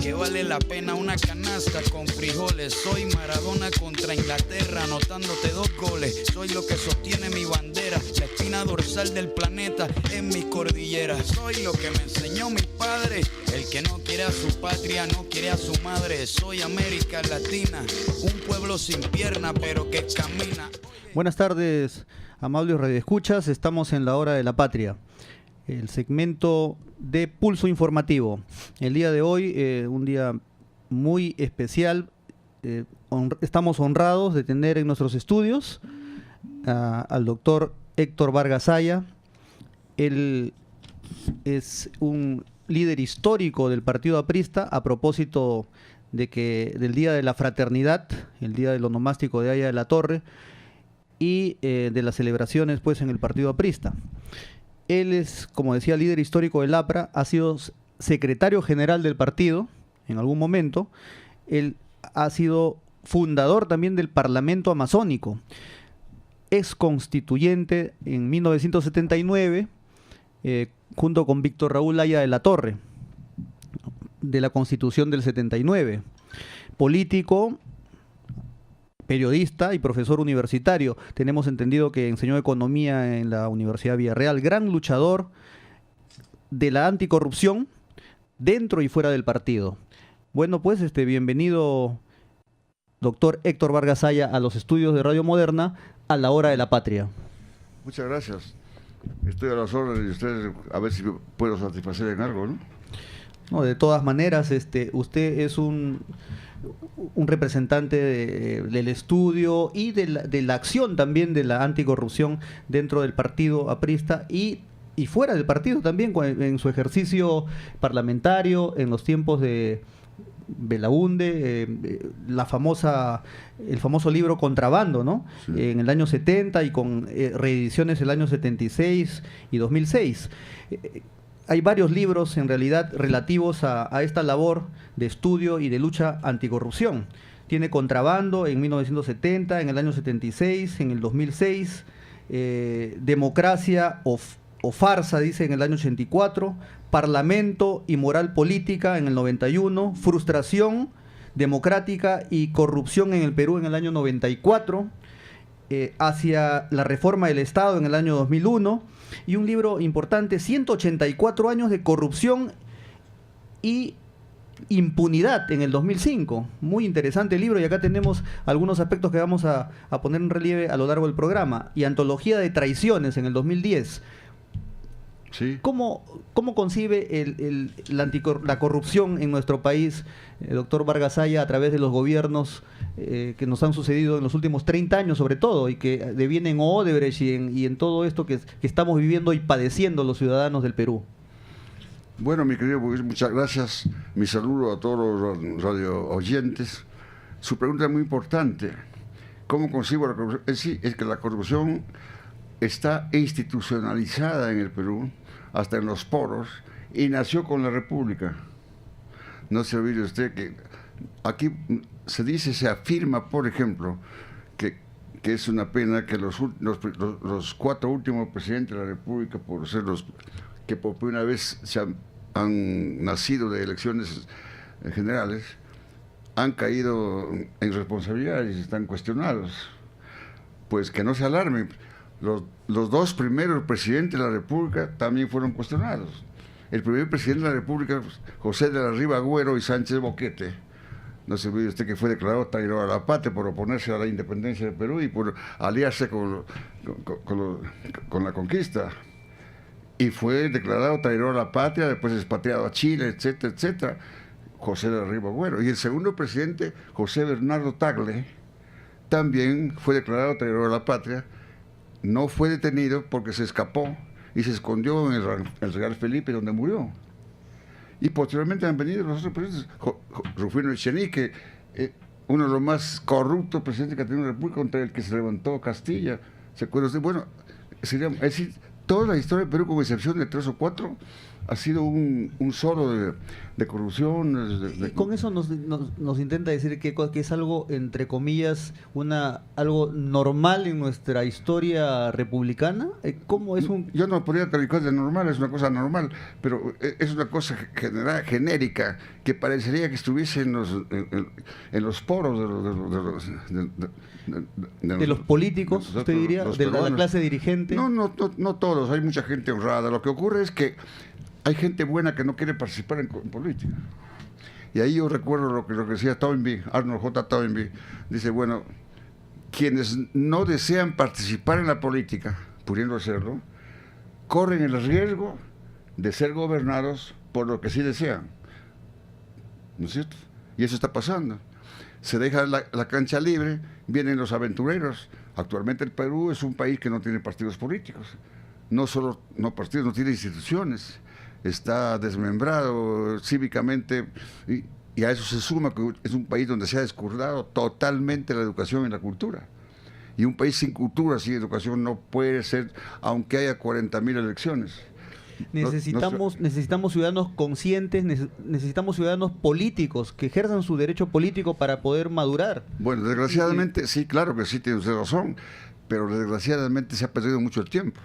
que vale la pena una canasta con frijoles. Soy Maradona contra Inglaterra, anotándote 2 goles. Soy lo que sostiene mi bandera, la espina dorsal del planeta en mis cordilleras. Soy lo que me enseñó mi padre, el que no quiere a su patria, no quiere a su madre. Soy América Latina, un pueblo sin pierna pero que camina. Buenas tardes, amables radioescuchas. Estamos en la hora de la patria, el segmento de Pulso Informativo. El día de hoy, un día muy especial. Estamos honrados de tener en nuestros estudios al doctor Héctor Vargas Aya. Él es un líder histórico del Partido Aprista, a propósito del Día de la Fraternidad, el Día del Onomástico de Aya de la Torre, y de las celebraciones pues en el Partido Aprista. Él es, como decía, líder histórico del APRA, ha sido secretario general del partido en algún momento. Él ha sido fundador también del Parlamento Amazónico, ex constituyente en 1979, junto con Víctor Raúl Aya de la Torre, de la Constitución del 79. Político, periodista y profesor universitario. Tenemos entendido que enseñó economía en la Universidad Villarreal. Gran luchador de la anticorrupción dentro y fuera del partido. Bueno, pues bienvenido, doctor Héctor Vargas Aya, a los estudios de Radio Moderna, a la hora de la patria. Muchas gracias. Estoy a las órdenes de ustedes, a ver si puedo satisfacer en algo, ¿no? No, de todas maneras, usted es un representante del estudio y de la acción también de la anticorrupción dentro del partido aprista y fuera del partido también, en su ejercicio parlamentario, en los tiempos de Belaunde, el famoso libro Contrabando, ¿no? Sí. En el año 70 y con reediciones el año 76 y 2006. Hay varios libros, en realidad, relativos a esta labor de estudio y de lucha anticorrupción. Tiene Contrabando en 1970, en el año 76, en el 2006, Democracia o Farsa, dice, en el año 84, Parlamento y Moral Política en el 91, Frustración Democrática y Corrupción en el Perú en el año 94, hacia la reforma del Estado en el año 2001, y un libro importante, 184 años de corrupción y impunidad en el 2005. Muy interesante el libro, y acá tenemos algunos aspectos que vamos a poner en relieve a lo largo del programa. Y Antología de Traiciones en el 2010. Sí. ¿Cómo concibe la corrupción en nuestro país, doctor Vargas Aya, a través de los gobiernos que nos han sucedido en los últimos 30 años sobre todo, y que devienen en Odebrecht y en todo esto que estamos viviendo y padeciendo los ciudadanos del Perú? Bueno, mi querido, muchas gracias. Mi saludo a todos los radio oyentes. Su pregunta es muy importante. ¿Cómo concibo la corrupción? Es que la corrupción está institucionalizada en el Perú, hasta en los poros, y nació con la República. No se olvide usted que aquí se afirma, por ejemplo, que es una pena que los 4 últimos presidentes de la República, por ser los que por primera vez han nacido de elecciones generales, han caído en responsabilidades y están cuestionados. Pues que no se alarmen. Los 2 primeros presidentes de la República también fueron cuestionados. El primer presidente de la República, José de la Riva Agüero y Sánchez Boquete, no se olvide usted que fue declarado traidor a la patria por oponerse a la independencia del Perú y por aliarse con la conquista. Y fue declarado traidor a la patria, después expatriado a Chile, etcétera, etcétera. José de la Riva Agüero. Y el segundo presidente, José Bernardo Tagle, también fue declarado traidor a la patria. No fue detenido porque se escapó y se escondió en el Real Felipe, donde murió. Y posteriormente han venido los otros presidentes. Rufino Echenique, uno de los más corruptos presidentes que ha tenido la República, contra el que se levantó Castilla. ¿Se acuerda usted? Bueno, es decir, toda la historia del Perú, con excepción de 3 o 4, ha sido un solo de corrupción. Y con eso nos intenta decir que es algo, entre comillas, algo normal en nuestra historia republicana. ¿Cómo es un...? Yo no podría calificar de normal, es una cosa normal, pero es una cosa genérica, que parecería que estuviese en los poros de los políticos, usted diría, de la clase dirigente. No todos, hay mucha gente honrada. Lo que ocurre es que hay gente buena que no quiere participar en política. Y ahí yo recuerdo lo que decía Toynbee, Arnold J. Toynbee, dice, bueno, quienes no desean participar en la política, pudiendo hacerlo, corren el riesgo de ser gobernados por lo que sí desean. ¿No es cierto? Y eso está pasando. Se deja la cancha libre, vienen los aventureros. Actualmente el Perú es un país que no tiene partidos políticos. No solo no partidos, no tiene instituciones. Está desmembrado cívicamente y a eso se suma que es un país donde se ha descuidado totalmente la educación y la cultura. Y un país sin cultura, sin educación, no puede ser, aunque haya 40.000 elecciones. Necesitamos ciudadanos conscientes, necesitamos ciudadanos políticos que ejerzan su derecho político para poder madurar. Bueno, desgraciadamente, sí, claro que sí, tiene usted razón, pero desgraciadamente se ha perdido mucho el tiempo.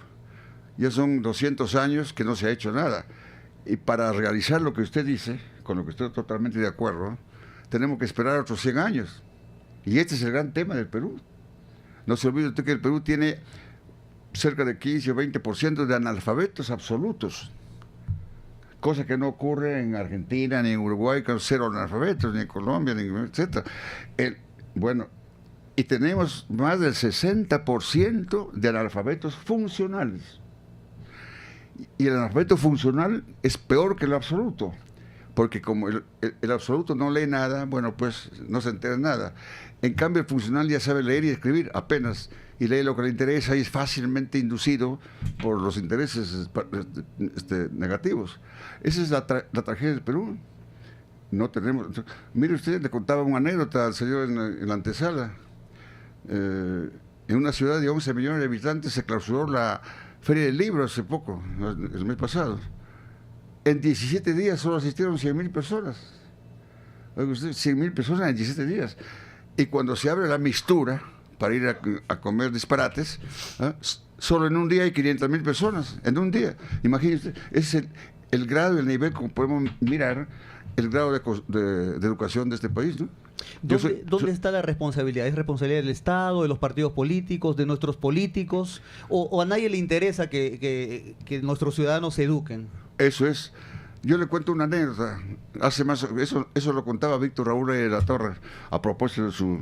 Ya son 200 años que no se ha hecho nada. Y para realizar lo que usted dice, con lo que estoy totalmente de acuerdo, tenemos que esperar otros 100 años. Y este es el gran tema del Perú. No se olvide usted que el Perú tiene cerca de 15 o 20% de analfabetos absolutos, cosa que no ocurre en Argentina ni en Uruguay, con 0 analfabetos, ni en Colombia, ni etcétera. Bueno, y tenemos más del 60% de analfabetos funcionales. Y el analfabeto funcional es peor que el absoluto, porque como el absoluto no lee nada, bueno, pues no se entera de nada. En cambio, el funcional ya sabe leer y escribir apenas, y lee lo que le interesa y es fácilmente inducido por los intereses negativos. Esa es la tragedia del Perú. No tenemos... Mire usted, le contaba una anécdota al señor en la antesala. En una ciudad de 11 millones de habitantes se clausuró la Feria del Libro hace poco, el mes pasado. En 17 días solo asistieron 100.000 personas. Oiga usted, 100.000 personas en 17 días. Y cuando se abre la mistura para ir a comer disparates, solo en un día hay 500.000 personas, en un día. Imagínese, ese es el grado, el nivel, como podemos mirar, el grado de educación de este país, ¿no? ¿Dónde está la responsabilidad? ¿Es responsabilidad del Estado, de los partidos políticos, de nuestros políticos? ¿O a nadie le interesa que nuestros ciudadanos se eduquen? Eso es. Yo le cuento una anécdota. Eso lo contaba Víctor Raúl de la Torre a propósito de su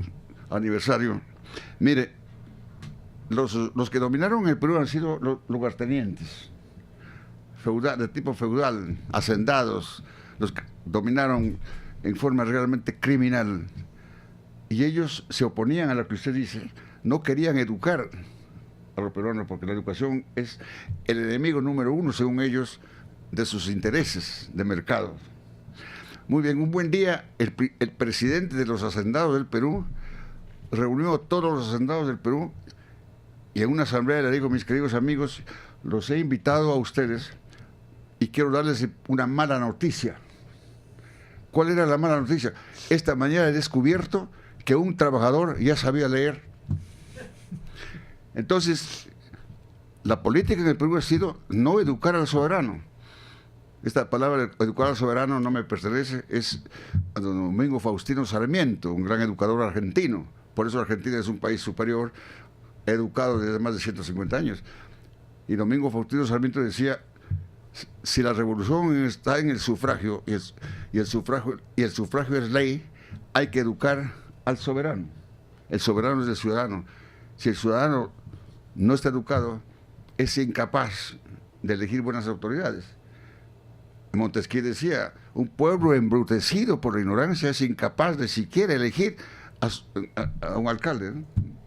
aniversario. Mire, los que dominaron el Perú han sido los lugartenientes, de tipo feudal, hacendados, los que dominaron en forma realmente criminal. Y ellos se oponían a lo que usted dice, no querían educar a los peruanos, porque la educación es el enemigo número 1, según ellos, de sus intereses de mercado. Muy bien, un buen día, el presidente de los hacendados del Perú reunió a todos los hacendados del Perú y en una asamblea le dijo: mis queridos amigos, los he invitado a ustedes y quiero darles una mala noticia. ¿Cuál era la mala noticia? Esta mañana he descubierto que un trabajador ya sabía leer. Entonces, la política en el Perú ha sido no educar al soberano. Esta palabra, educar al soberano, no me pertenece, es a don Domingo Faustino Sarmiento, un gran educador argentino. Por eso Argentina es un país superior, educado desde más de 150 años. Y Domingo Faustino Sarmiento decía: si la revolución está en el sufragio y el sufragio es ley, hay que educar al soberano. El soberano es el ciudadano. Si el ciudadano no está educado, es incapaz de elegir buenas autoridades. Montesquieu decía: un pueblo embrutecido por la ignorancia es incapaz de siquiera elegir a un alcalde, ¿no?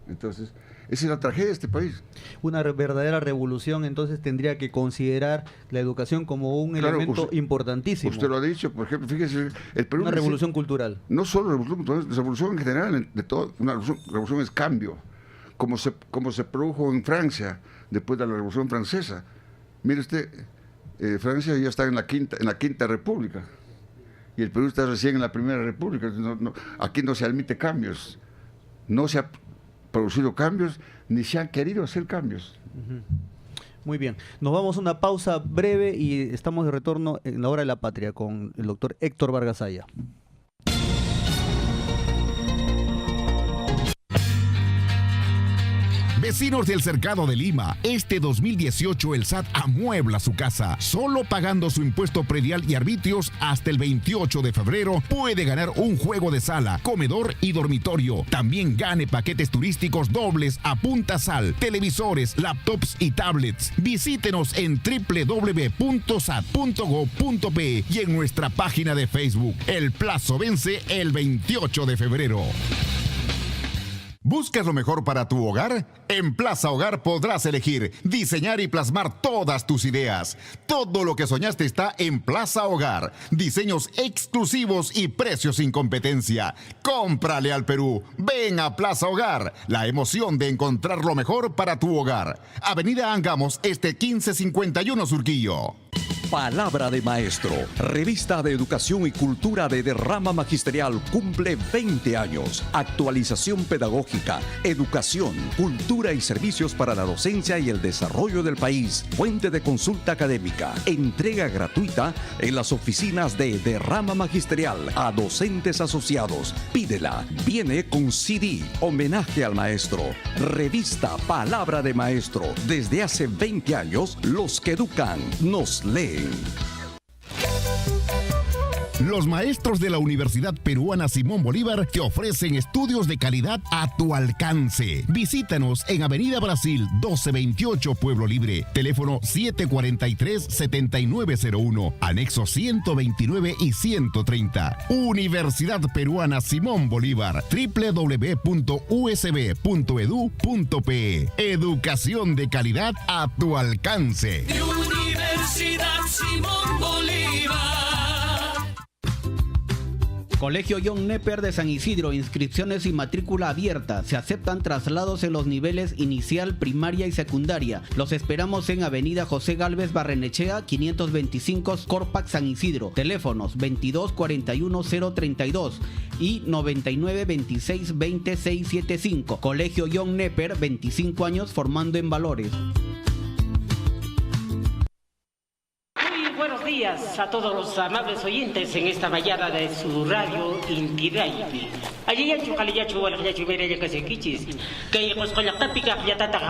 Entonces, esa es la tragedia de este país. Una verdadera revolución, entonces, tendría que considerar la educación como un elemento importantísimo. Usted lo ha dicho, por ejemplo, fíjese, el Perú... Una revolución cultural. No solo revolución cultural, revolución en general, de todo. Una revolución es cambio, como se produjo en Francia, después de la Revolución Francesa. Mire usted, Francia ya está en la quinta república y el Perú está recién en la primera república. Aquí no se admite cambios, no se ha producido cambios ni se han querido hacer cambios. Muy bien, nos vamos a una pausa breve y estamos de retorno en la hora de la patria con el doctor Héctor Vargas Aya. Vecinos del Cercado de Lima, este 2018 el SAT amuebla su casa. Solo pagando su impuesto predial y arbitrios hasta el 28 de febrero puede ganar un juego de sala, comedor y dormitorio. También gane paquetes turísticos dobles a punta sal, televisores, laptops y tablets. Visítenos en www.sat.gov.pe y en nuestra página de Facebook. El plazo vence el 28 de febrero. ¿Buscas lo mejor para tu hogar? En Plaza Hogar podrás elegir, diseñar y plasmar todas tus ideas. Todo lo que soñaste está en Plaza Hogar. Diseños exclusivos y precios sin competencia. Cómprale al Perú. Ven a Plaza Hogar. La emoción de encontrar lo mejor para tu hogar. Avenida Angamos, 1551 Surquillo. Palabra de Maestro, revista de educación y cultura de derrama magisterial, cumple 20 años. Actualización pedagógica, educación, cultura y servicios para la docencia y el desarrollo del país. Fuente de consulta académica. Entrega gratuita en las oficinas de derrama magisterial a docentes asociados. Pídela. Viene con CD. Homenaje al maestro. Revista Palabra de Maestro. Desde hace 20 años, los que educan nos leen. Los maestros de la Universidad Peruana Simón Bolívar te ofrecen estudios de calidad a tu alcance. Visítanos en Avenida Brasil 1228 Pueblo Libre, teléfono 743-7901, anexo 129 y 130. Universidad Peruana Simón Bolívar, www.usb.edu.pe. Educación de calidad a tu alcance. Universidad Simón Bolívar. Colegio John Nepper de San Isidro, inscripciones y matrícula abierta. Se aceptan traslados en los niveles inicial, primaria y secundaria. Los esperamos en Avenida José Gálvez Barrenechea, 525 Corpac, San Isidro. Teléfonos 22 41 032 y 99 26 20 675. Colegio John Nepper, 25 años formando en valores. Buenos días a todos los amables oyentes en esta mañana de su radio Inti Raymi.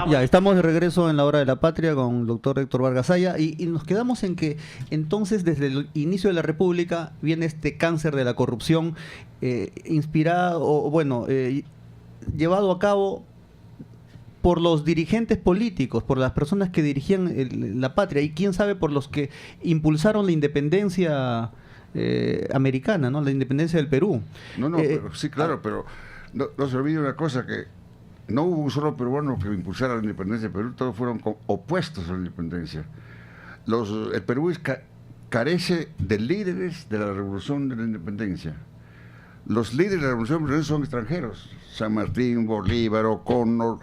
Ya, estamos de regreso en la hora de la patria con el doctor Héctor Vargas Aya y nos quedamos en que entonces desde el inicio de la República viene este cáncer de la corrupción inspirado, o bueno, llevado a cabo por los dirigentes políticos, por las personas que dirigían la patria y quién sabe por los que impulsaron la independencia americana, ¿no? La independencia del Perú. Pero, sí, claro, pero no se olvide una cosa, que no hubo un solo peruano que impulsara la independencia del Perú, todos fueron opuestos a la independencia. El Perú carece de líderes de la revolución de la independencia. Los líderes de la revolución son extranjeros. San Martín, Bolívar, O'Connor,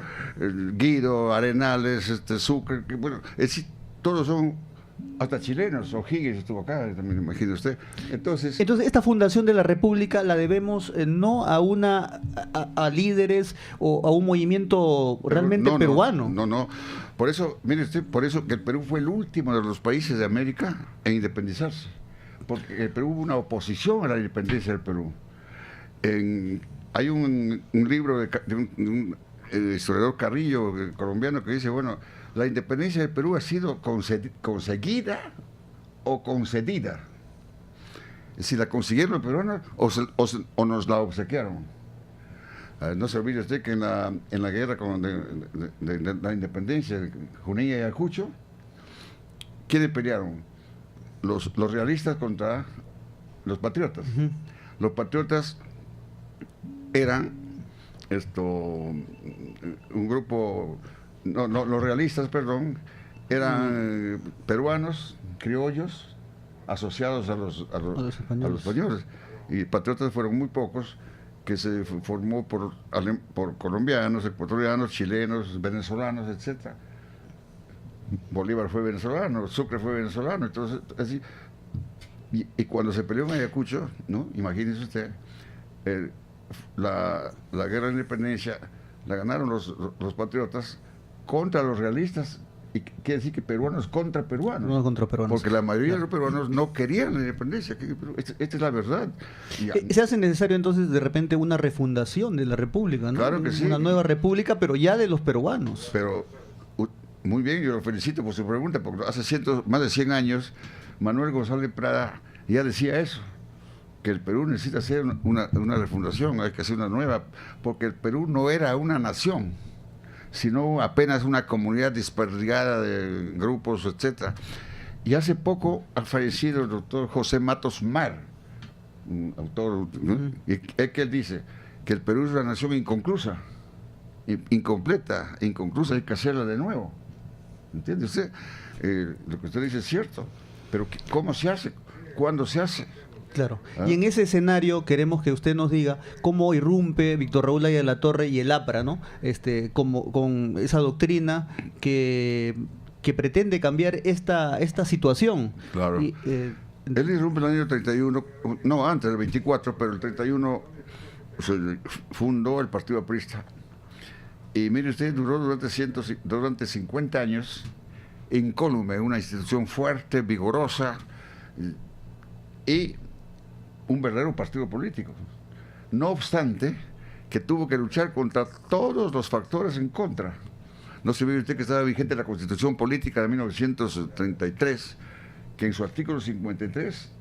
Guido, Arenales, Sucre, bueno, es decir, todos son hasta chilenos. O'Higgins estuvo acá, también imagina usted. Entonces esta fundación de la República la debemos no a líderes o a un movimiento realmente peruano. No. Por eso, mire usted, por eso que el Perú fue el último de los países de América en independizarse. Porque en el Perú hubo una oposición a la independencia del Perú. Hay un libro de un historiador Carrillo, colombiano, que dice, bueno, la independencia del Perú ha sido conseguida o concedida. Es decir, la consiguieron los peruanos o nos la obsequiaron. No se olvide usted que en la guerra de la independencia, Junín y Ayacucho, ¿quiénes pelearon? Los realistas contra los patriotas. Uh-huh. Los patriotas eran un grupo, los realistas, perdón, eran peruanos, criollos, asociados a los españoles. Y patriotas fueron muy pocos, que se formó por colombianos, ecuatorianos, chilenos, venezolanos, etc. Bolívar fue venezolano, Sucre fue venezolano, entonces así. Y cuando se peleó en Ayacucho, ¿no? Imagínese usted, la guerra de independencia la ganaron los patriotas contra los realistas, y quiere decir que peruanos contra peruanos. No contra peruanos. Porque la mayoría de los peruanos no querían la independencia. Esta es la verdad. Se hace necesario entonces de repente una refundación de la república, ¿no? Claro que sí. Una nueva república, pero ya de los peruanos. Pero muy bien, yo lo felicito por su pregunta, porque hace más de 100 años Manuel González Prada ya decía eso, que el Perú necesita hacer una refundación, hay que hacer una nueva, porque el Perú no era una nación, sino apenas una comunidad desperdigada de grupos, etcétera. Y hace poco ha fallecido el doctor José Matos Mar, un autor, ¿no? Y él dice que el Perú es una nación inconclusa, incompleta, inconclusa, hay que hacerla de nuevo. ¿Entiende usted? Lo que usted dice es cierto, pero ¿cómo se hace? ¿Cuándo se hace? Claro. Y en ese escenario queremos que usted nos diga cómo irrumpe Víctor Raúl Haya de la Torre y el APRA, ¿no? Con esa doctrina que pretende cambiar esta situación. Claro. Él irrumpe en el año 31, no antes del 24, pero el 31 se fundó el Partido Aprista. Y mire usted, duró durante 50 años incólume, una institución fuerte, vigorosa y un verdadero partido político. No obstante, que tuvo que luchar contra todos los factores en contra. No se ve usted que estaba vigente la Constitución Política de 1933, que en su artículo 53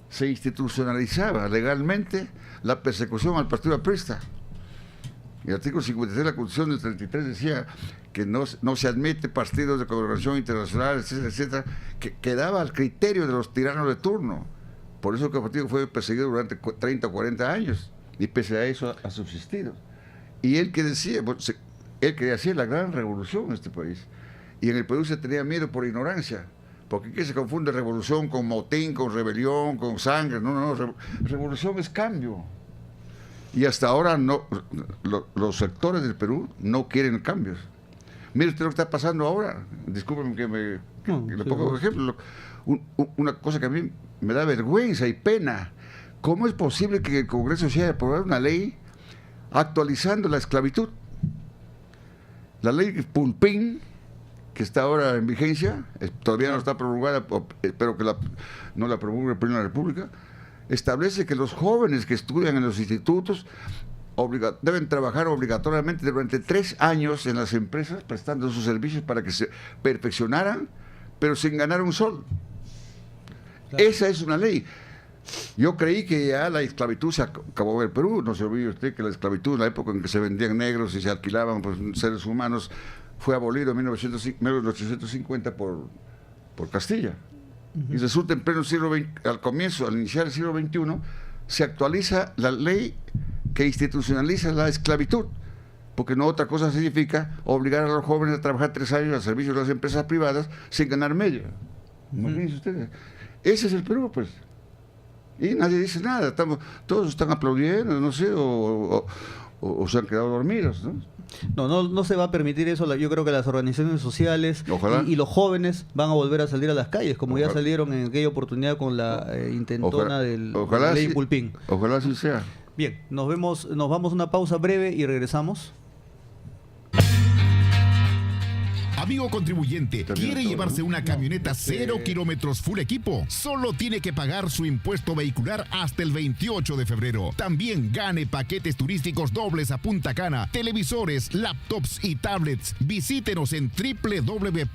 se institucionalizaba legalmente la persecución al Partido Aprista. El artículo 53 de la Constitución del 33 decía que no se admite partidos de colaboración internacional, etcétera, etcétera, que quedaba al criterio de los tiranos de turno. Por eso que el partido fue perseguido durante 30 o 40 años, y pese a eso ha subsistido. Y él que decía, él quería hacer la gran revolución en este país. Y en el Perú se tenía miedo por ignorancia, porque aquí se confunde revolución con motín, con rebelión, con sangre. No, revolución es cambio. Y hasta ahora los sectores del Perú no quieren cambios. Mire usted lo que está pasando ahora. Discúlpeme que le pongo un ejemplo. Una cosa que a mí me da vergüenza y pena. ¿Cómo es posible que el Congreso se haya aprobado una ley actualizando la esclavitud? La ley Pulpín, que está ahora en vigencia, todavía no está promulgada, espero que no la promulgue el Pleno de la República, establece que los jóvenes que estudian en los institutos deben trabajar obligatoriamente durante 3 años en las empresas prestando sus servicios para que se perfeccionaran, pero sin ganar un sol. Claro. Esa es una ley. Yo creí que ya la esclavitud se acabó en el Perú. No se olvide usted que la esclavitud, en la época en que se vendían negros y se alquilaban pues, seres humanos, fue abolido en 1850 por Castilla. Y resulta en pleno siglo XX, al iniciar el siglo XXI, se actualiza la ley que institucionaliza la esclavitud, porque no otra cosa significa obligar a los jóvenes a trabajar 3 años al servicio de las empresas privadas sin ganar medio. Imagínense ustedes. Ese es el Perú, pues. Y nadie dice nada, todos están aplaudiendo, no sé, o se han quedado dormidos, ¿no? No se va a permitir eso. Yo creo que las organizaciones sociales y los jóvenes van a volver a salir a las calles, como ya salieron en aquella oportunidad con la intentona de la ley Pulpín. Ojalá así sea. Bien, nos vamos a una pausa breve y regresamos. Amigo contribuyente, ¿quiere llevarse una camioneta 0 kilómetros full equipo? Solo tiene que pagar su impuesto vehicular hasta el 28 de febrero. También gane paquetes turísticos dobles a Punta Cana, televisores, laptops y tablets. Visítenos en www.sat.gov.p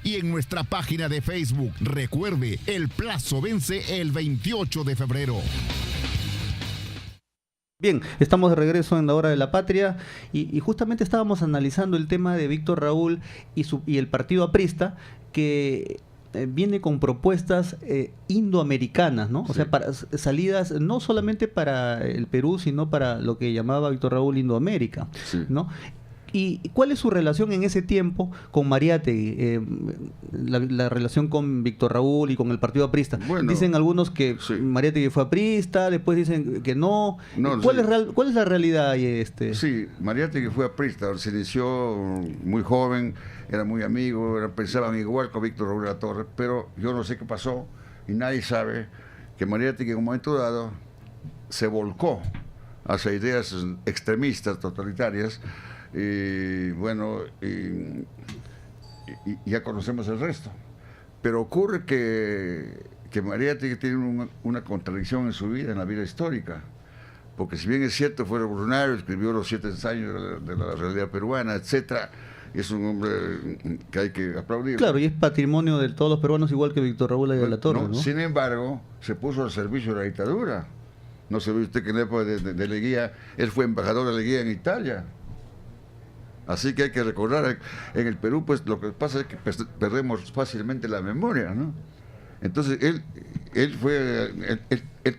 y en nuestra página de Facebook. Recuerde, el plazo vence el 28 de febrero. Bien, estamos de regreso en la Hora de la Patria y justamente estábamos analizando el tema de Víctor Raúl y el Partido Aprista, que viene con propuestas indoamericanas, ¿no? Sí. O sea, para salidas no solamente para el Perú, sino para lo que llamaba Víctor Raúl Indoamérica, sí, ¿no? ¿Y cuál es su relación en ese tiempo con Mariátegui? La relación con Víctor Raúl y con el Partido Aprista. Bueno, dicen algunos que sí. Mariátegui fue aprista, después dicen que no. No, ¿Cuál, sí. ¿Cuál es la realidad ahí? Sí, Mariátegui fue aprista, se inició muy joven, era muy amigo, pensaban igual con Víctor Raúl de la Torre, pero yo no sé qué pasó y nadie sabe que Mariátegui en un momento dado se volcó hacia ideas extremistas, totalitarias, y bueno, y ya conocemos el resto. Pero ocurre que Mariátegui tiene una contradicción en su vida, en la vida histórica, porque si bien es cierto, fue revolucionario, escribió los 7 ensayos de la realidad peruana, etcétera, es un hombre que hay que aplaudir. Claro, y es patrimonio de todos los peruanos, igual que Víctor Raúl de la Torre, ¿no? Sin embargo, se puso al servicio de la dictadura. No se ve usted que en la época de Leguía, él fue embajador de Leguía en Italia. Así que hay que recordar, en el Perú, pues lo que pasa es que perdemos fácilmente la memoria, ¿no? Entonces, él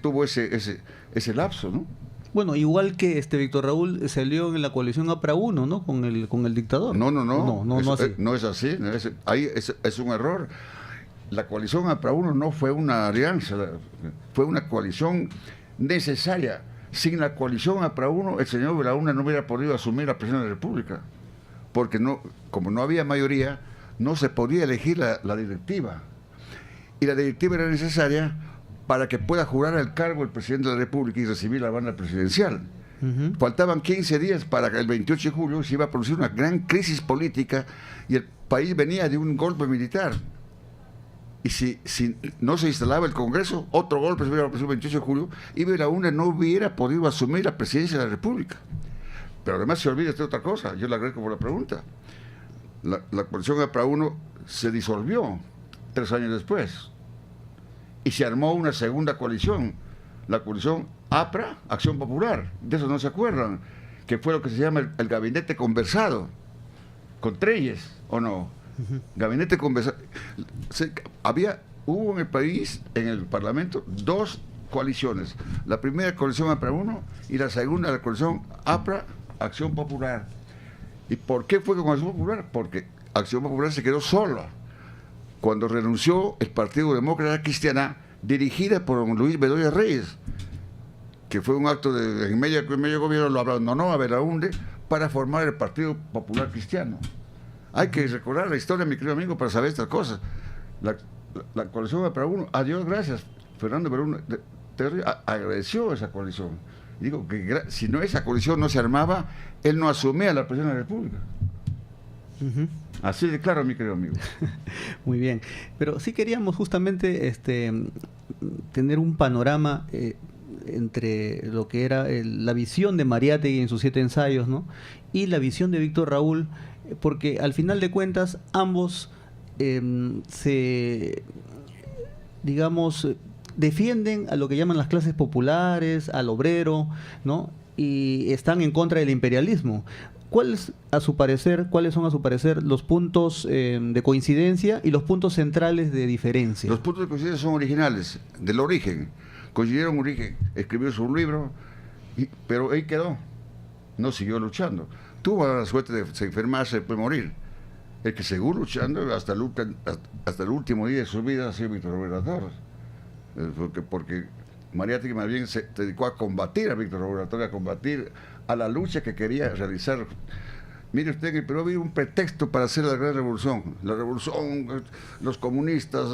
tuvo ese lapso, ¿no? Bueno, igual que Víctor Raúl salió en la coalición APRA 1, ¿no? Con el dictador. No es así. Ahí es un error. La coalición APRA 1 no fue una alianza, fue una coalición necesaria. Sin la coalición APRA 1, el señor Belaúnde no hubiera podido asumir la presidencia de la República, porque como no había mayoría, no se podía elegir la directiva. Y la directiva era necesaria para que pueda jurar el cargo el presidente de la República y recibir la banda presidencial. Faltaban 15 días para que el 28 de julio se iba a producir una gran crisis política y el país venía de un golpe militar. Y si no se instalaba el Congreso, otro golpe se hubiera producido el 28 de julio y Belaúnde no hubiera podido asumir la presidencia de la República. Pero además se olvida de otra cosa, yo le agradezco por la pregunta. La coalición APRA 1 se disolvió 3 años después y se armó una segunda coalición, la coalición APRA, Acción Popular. De eso no se acuerdan, que fue lo que se llama el gabinete conversado, con Treyes, ¿o no? Gabinete conversado. Hubo en el país, en el Parlamento, 2 coaliciones. La primera coalición APRA 1 y la segunda la coalición APRA, Acción Popular. ¿Y por qué fue con Acción Popular? Porque Acción Popular se quedó sola cuando renunció el Partido Demócrata Cristiana, dirigida por don Luis Bedoya Reyes, que fue un acto en medio gobierno, lo abandonó a Belaúnde para formar el Partido Popular Cristiano. Hay que recordar la historia, mi querido amigo, para saber estas cosas. La coalición APRA 1, a Dios gracias, Fernando Belaúnde agradeció esa coalición. Y digo que si no esa coalición no se armaba, él no asumía la presidencia de la República. Así de claro, mi querido amigo. Muy bien, pero sí queríamos justamente tener un panorama entre lo que era la visión de Mariátegui en sus 7 ensayos, ¿no? Y la visión de Víctor Raúl, porque al final de cuentas ambos defienden a lo que llaman las clases populares, al obrero, ¿no? Y están en contra del imperialismo. ¿Cuáles son a su parecer los puntos de coincidencia y los puntos centrales de diferencia? Los puntos de coincidencia son originales, del origen. Coincidieron origen, escribió su libro, pero ahí quedó. No siguió luchando. Tuvo la suerte de enfermarse, de morir. El que siguió luchando hasta el último día de su vida ha sido Víctor Raúl de la Torre. Porque Mariátegui más bien se dedicó a combatir a Víctor Raúl de la Torre, a combatir a la lucha que quería realizar. Mire usted, en el Perú había un pretexto para hacer la gran revolución. La revolución, los comunistas,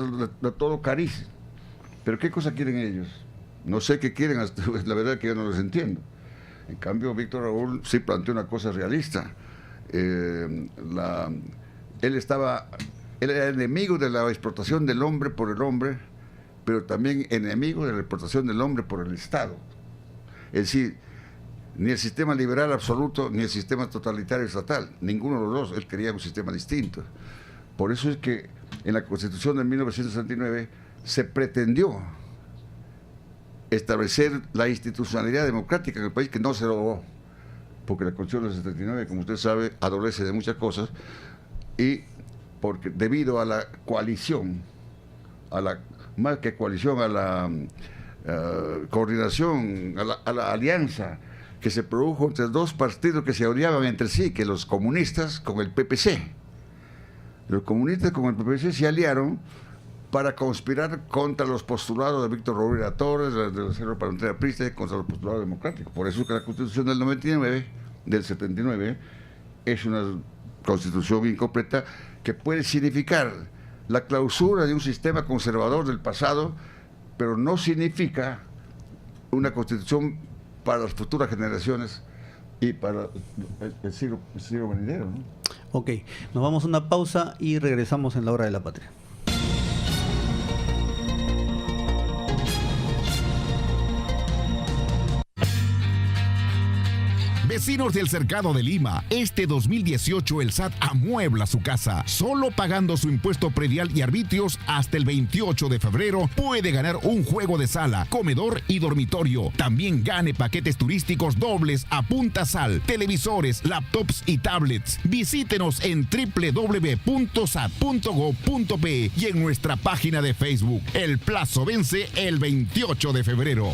de todo cariz. Pero ¿qué cosa quieren ellos? No sé qué quieren, la verdad es que yo no los entiendo. En cambio, Víctor Raúl sí planteó una cosa realista. Él era enemigo de la explotación del hombre por el hombre, pero también enemigo de la explotación del hombre por el Estado. Es decir, ni el sistema liberal absoluto, ni el sistema totalitario estatal, ninguno de los dos. Él quería un sistema distinto. Por eso es que en la Constitución de 1969 se pretendió establecer la institucionalidad democrática en el país, que no se logró, porque la Constitución del 79, como usted sabe, adolece de muchas cosas, y porque debido a la coalición, más que coalición, a la coordinación, a la alianza que se produjo entre dos partidos que se odiaban entre sí, que los comunistas con el PPC. Los comunistas con el PPC se aliaron para conspirar contra los postulados de Víctor Rovira Torres, de la Centro Parlamentaria Aprista, y contra los postulados democráticos. Por eso es que la Constitución del 99, del 79, es una Constitución incompleta que puede significar la clausura de un sistema conservador del pasado, pero no significa una Constitución para las futuras generaciones y para el siglo venidero, ¿no? Ok, nos vamos a una pausa y regresamos en la hora de la patria. Vecinos del Cercado de Lima, este 2018 el SAT amuebla su casa. Solo pagando su impuesto predial y arbitrios hasta el 28 de febrero puede ganar un juego de sala, comedor y dormitorio. También gane paquetes turísticos dobles a punta sal, televisores, laptops y tablets. Visítenos en www.sat.gov.pe y en nuestra página de Facebook. El plazo vence el 28 de febrero.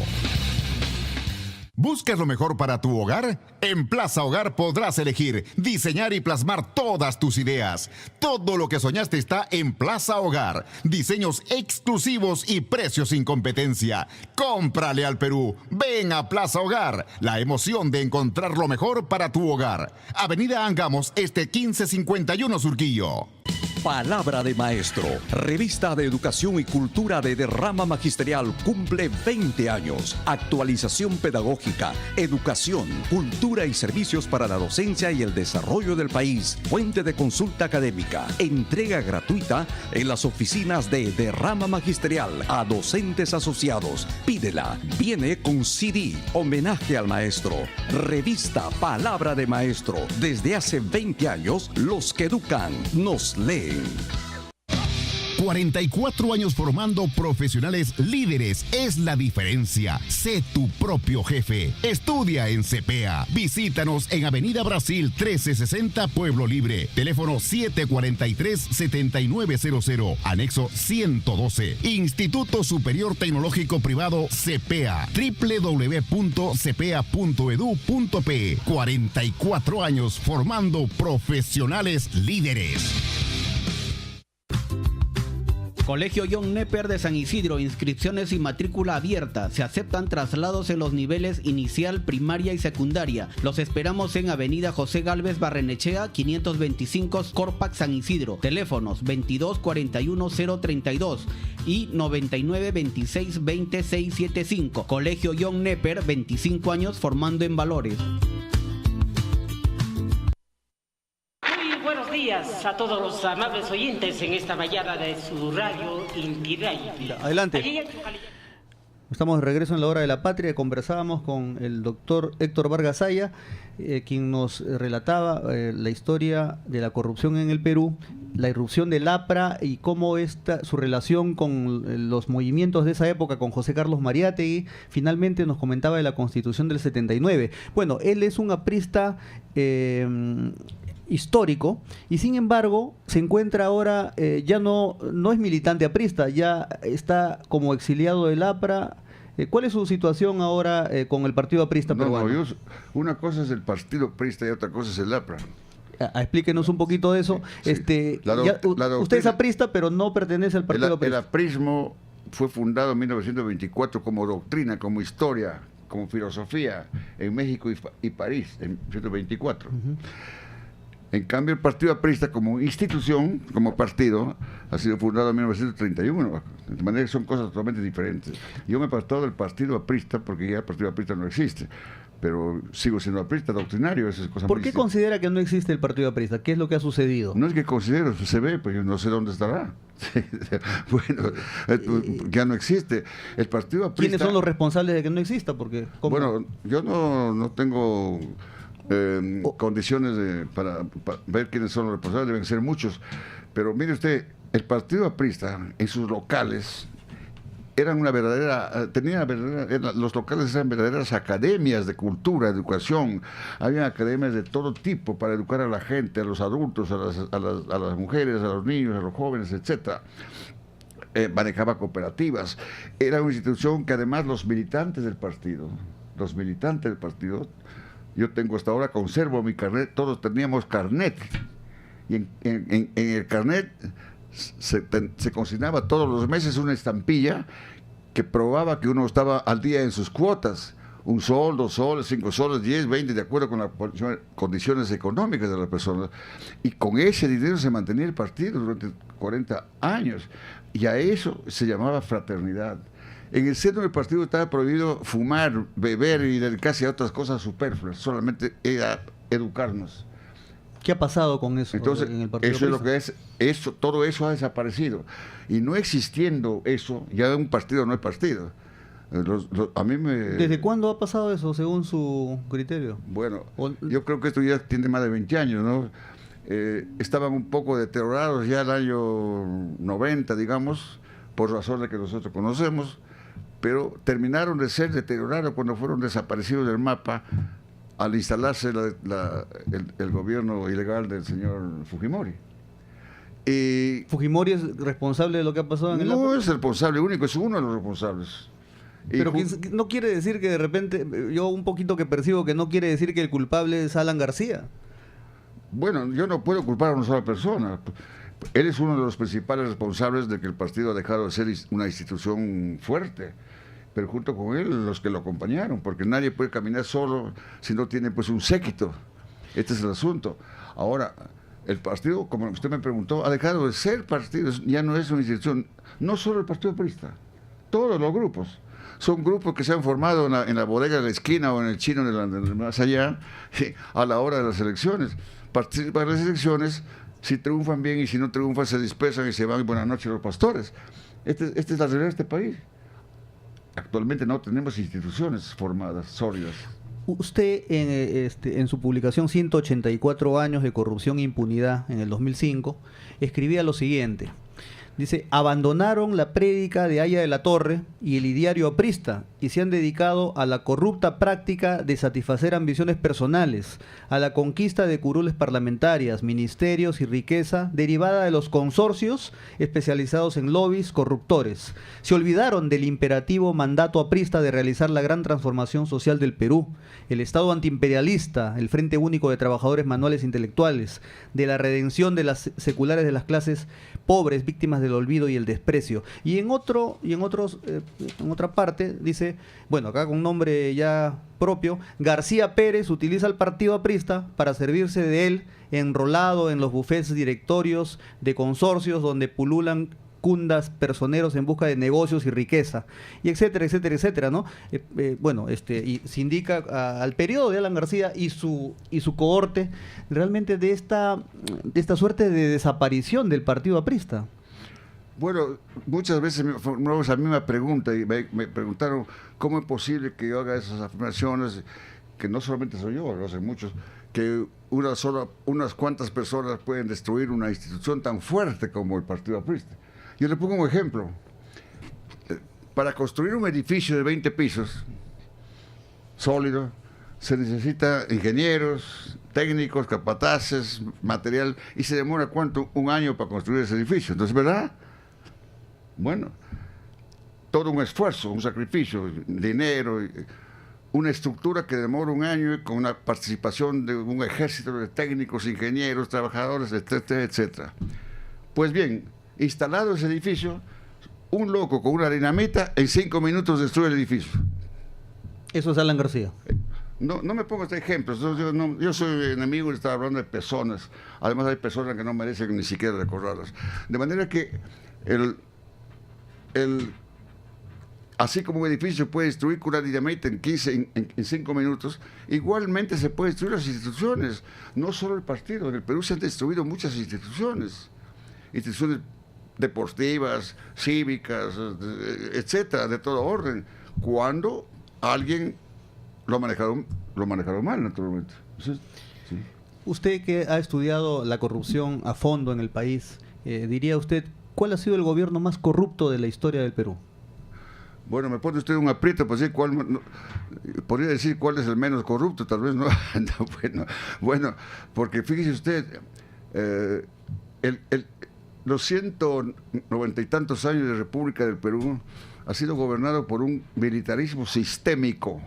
¿Buscas lo mejor para tu hogar? En Plaza Hogar podrás elegir, diseñar y plasmar todas tus ideas. Todo lo que soñaste está en Plaza Hogar. Diseños exclusivos y precios sin competencia. Cómprale al Perú. Ven a Plaza Hogar. La emoción de encontrar lo mejor para tu hogar. Avenida Angamos, 1551 Surquillo. Palabra de Maestro, revista de educación y cultura de derrama magisterial, cumple 20 años. Actualización pedagógica, educación, cultura y servicios para la docencia y el desarrollo del país. Fuente de consulta académica. Entrega gratuita en las oficinas de derrama magisterial a docentes asociados. Pídela. Viene con CD. Homenaje al maestro. Revista Palabra de Maestro. Desde hace 20 años, los que educan nos leen. 44 años formando profesionales líderes es la diferencia. Sé tu propio jefe. Estudia en CPEA. Visítanos en Avenida Brasil 1360 Pueblo Libre. Teléfono 743-7900. Anexo 112. Instituto Superior Tecnológico Privado CPEA. www.cepea.edu.pe. 44 años formando profesionales líderes. Colegio John Nepper de San Isidro, inscripciones y matrícula abierta. Se aceptan traslados en los niveles inicial, primaria y secundaria. Los esperamos en Avenida José Gálvez Barrenechea, 525 Corpac, San Isidro. Teléfonos 22 41 032 y 99 26 20 675. Colegio John Nepper, 25 años formando en valores. Buenos días a todos los amables oyentes en esta mañana de su radio Inti Raymi. Adelante. Estamos de regreso en la hora de la patria. Conversábamos con el doctor Héctor Vargas Saya, quien nos relataba la historia de la corrupción en el Perú, la irrupción del APRA y cómo su relación con los movimientos de esa época, con José Carlos Mariátegui. Finalmente nos comentaba de la Constitución del 79. Bueno, él es un aprista histórico y sin embargo se encuentra ahora, ya no es militante aprista, ya está como exiliado del APRA. ¿Cuál es su situación ahora con el partido aprista peruano? Una cosa es el partido aprista y otra cosa es el APRA. Explíquenos un poquito de eso. Sí. Usted es aprista, pero no pertenece al partido aprista. El aprismo fue fundado en 1924 como doctrina, como historia, como filosofía en México y París, en 1924. En cambio, el Partido Aprista como institución, como partido, ha sido fundado en 1931. De manera que son cosas totalmente diferentes. Yo me he apartado del Partido Aprista porque ya el Partido Aprista no existe. Pero sigo siendo aprista doctrinario, esas cosas. ¿Por qué considera que no existe el Partido Aprista? ¿Qué es lo que ha sucedido? No es que considero, se ve, pues yo no sé dónde estará. Bueno, ya no existe. El Partido Aprista... ¿Quiénes son los responsables de que no exista? Porque, bueno, yo no tengo... condiciones para ver quiénes son los responsables, deben ser muchos, pero mire usted, el Partido Aprista en sus locales eran los locales eran verdaderas academias de cultura, educación. Había academias de todo tipo para educar a la gente, a los adultos, a las mujeres, a los niños, a los jóvenes, etcétera. Manejaba cooperativas. Era una institución que además los militantes del partido los militantes del partido. Yo tengo hasta ahora, conservo mi carnet, todos teníamos carnet. Y en el carnet se consignaba todos los meses una estampilla que probaba que uno estaba al día en sus cuotas. 1 sol, 2 soles, 5 soles, 10, 20, de acuerdo con las condiciones económicas de las personas. Y con ese dinero se mantenía el partido durante 40 años. Y a eso se llamaba fraternidad. En el centro del partido estaba prohibido fumar, beber y dedicarse a otras cosas superfluas. Solamente era educarnos. ¿Qué ha pasado con eso? Entonces, en el partido eso es lo aprista? que es, todo eso ha desaparecido. Y no existiendo eso, ya un partido no es partido. A mí me... ¿Desde cuándo ha pasado eso, según su criterio? Bueno, yo creo que esto ya tiene más de 20 años, ¿no? Estaban un poco deteriorados ya el año 90, digamos, por razones que nosotros conocemos, pero terminaron de ser deteriorados cuando fueron desaparecidos del mapa al instalarse el gobierno ilegal del señor Fujimori. ¿Fujimori es responsable de lo que ha pasado en el No es el responsable único, es uno de los responsables. Pero no quiere decir que de repente, yo un poquito que percibo que no quiere decir que el culpable es Alan García. Bueno, yo no puedo culpar a una sola persona. Él es uno de los principales responsables de que el partido ha dejado de ser una institución fuerte. Pero junto con él, los que lo acompañaron, porque nadie puede caminar solo si no tiene pues un séquito. Este es el asunto. Ahora, el partido, como usted me preguntó, ha dejado de ser partido, ya no es una institución, no solo el Partido Aprista, todos los grupos. Son grupos que se han formado en la bodega de la esquina o en el chino de más allá, a la hora de las elecciones. Participan en las elecciones, si triunfan bien y si no triunfan se dispersan y se van y buenas noches los pastores. Esta es la realidad de este país. Actualmente no tenemos instituciones formadas, sólidas. Usted en su publicación 184 años de corrupción e impunidad en el 2005 escribía lo siguiente. Dice, abandonaron la prédica de Haya de la Torre y el ideario aprista y se han dedicado a la corrupta práctica de satisfacer ambiciones personales, a la conquista de curules parlamentarias, ministerios y riqueza derivada de los consorcios especializados en lobbies corruptores. Se olvidaron del imperativo mandato aprista de realizar la gran transformación social del Perú, el Estado antiimperialista, el Frente Único de Trabajadores Manuales e Intelectuales, de la redención de las seculares de las clases pobres, víctimas del olvido y el desprecio. Y en otra parte dice, bueno, acá con un nombre ya propio, García Pérez utiliza al partido aprista para servirse de él enrolado en los bufetes directorios de consorcios donde pululan cundas personeros en busca de negocios y riqueza, y etcétera, etcétera, etcétera, ¿no? Y se indica al periodo de Alan García y su cohorte realmente de esta suerte de desaparición del partido aprista. Bueno, muchas veces me formulamos la misma pregunta y me preguntaron cómo es posible que yo haga esas afirmaciones, que no solamente soy yo, lo hacen muchos, que unas cuantas personas pueden destruir una institución tan fuerte como el partido aprista. Yo le pongo un ejemplo. Para construir un edificio de 20 pisos, sólido, se necesita ingenieros, técnicos, capataces, material, y se demora ¿cuánto? 1 año para construir ese edificio. Entonces, ¿verdad? Bueno, todo un esfuerzo, un sacrificio, dinero, una estructura que demora 1 año con una participación de un ejército de técnicos, ingenieros, trabajadores, etcétera, etcétera. Pues bien, instalado ese edificio, un loco con una dinamita en 5 minutos destruye el edificio. Eso es Alan García. No me pongo este ejemplo. Yo soy enemigo de estar hablando de personas. Además hay personas que no merecen ni siquiera recordarlas. De manera que así como un edificio se puede destruir con una dinamita en 5 minutos, igualmente se puede destruir las instituciones. No solo el partido. En el Perú se han destruido muchas instituciones deportivas, cívicas, etcétera, de todo orden, cuando alguien lo ha manejado mal, naturalmente. Entonces, sí. Usted que ha estudiado la corrupción a fondo en el país, diría usted, ¿cuál ha sido el gobierno más corrupto de la historia del Perú? Bueno, me pone usted un aprieto para decir podría decir cuál es el menos corrupto, tal vez no. Bueno, porque fíjese usted, los 190 y tantos años de República del Perú ha sido gobernado por un militarismo sistémico.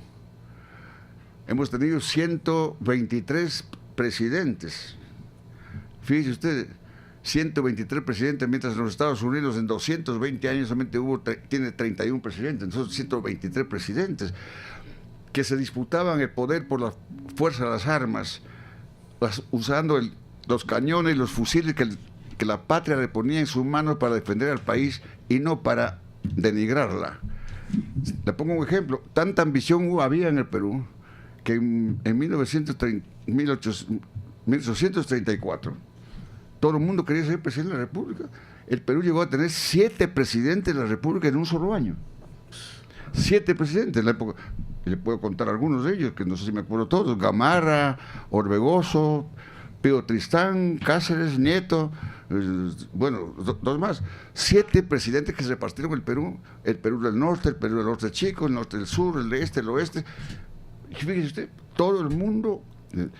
hemos tenido 123 presidentes. Fíjese usted, 123 presidentes, mientras en los Estados Unidos en 220 años solamente tiene 31 presidentes, entonces 123 presidentes que se disputaban el poder por la fuerza de las armas, usando los cañones y los fusiles que la patria le ponía en sus manos para defender al país y no para denigrarla. Le pongo un ejemplo, tanta ambición había en el Perú que en 1834 todo el mundo quería ser presidente de la República. El Perú llegó a tener 7 presidentes de la República en un solo año. 7 presidentes en la época. Le puedo contar algunos de ellos, que no sé si me acuerdo todos: Gamarra, Orbegoso, Pío Tristán, Cáceres, Nieto, bueno, dos más. 7 presidentes que se repartieron el Perú del norte, el Perú del norte chico, el norte del sur, el este, el oeste. Y fíjese usted, todo el mundo, en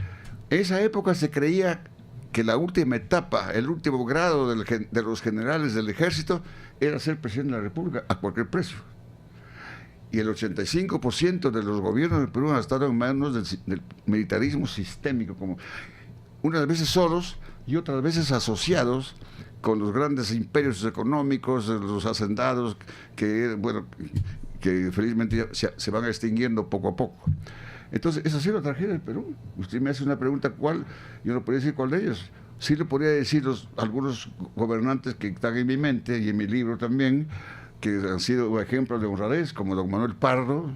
esa época se creía que la última etapa, el último grado de los generales del ejército era ser presidente de la República a cualquier precio. Y el 85% de los gobiernos del Perú han estado en manos del militarismo sistémico, como unas veces solos y otras veces asociados con los grandes imperios económicos, los hacendados, que felizmente se van extinguiendo poco a poco. Entonces, esa ha sido la tragedia del Perú. Usted me hace una pregunta, ¿cuál? Yo no podría decir cuál de ellos. Sí le podría decir algunos gobernantes que están en mi mente y en mi libro también, que han sido ejemplos de honradez, como don Manuel Pardo,